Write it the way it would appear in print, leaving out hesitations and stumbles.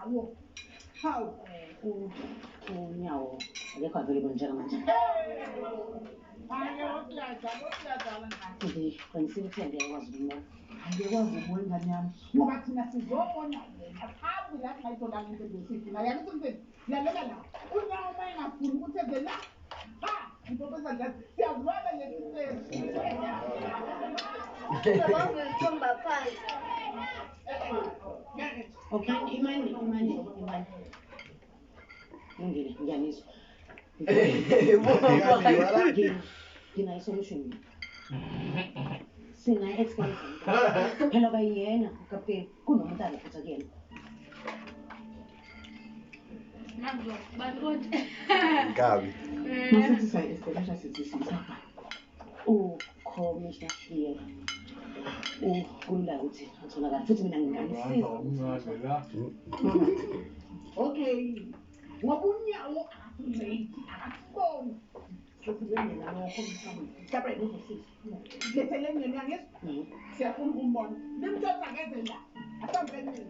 How? Unyawo akekho available njengamanje. Ngiqinisile ukuthi ngiyakwazi ukumela. Angikwazi ukubona ingane yami ngoba thina sizobona yena phambi la singayitholanga into ezosiphi la yakithi mfethu lalela la unyawo uma engafuni ukuthi eze la ha ngizobeza nje siyazibona lesisezi Ngithomba phansi. Okay, imani. Ungile, ngiyanizwa. Nginayo solution. Singa-explain. Phela bayena ukapteni kunomuntu alapha kuyena. Gabi. masithi sayi-establish sithi sisapha Commissioner here. Kulula ukuthi atholakala futhi mina ngingamsiza. okay ngoba unyawo akakulate akakuboni sesibengena lokho mhlawumbe letheleni ngemnyanga siyafuna ukumbona limthatha akeze la asambeni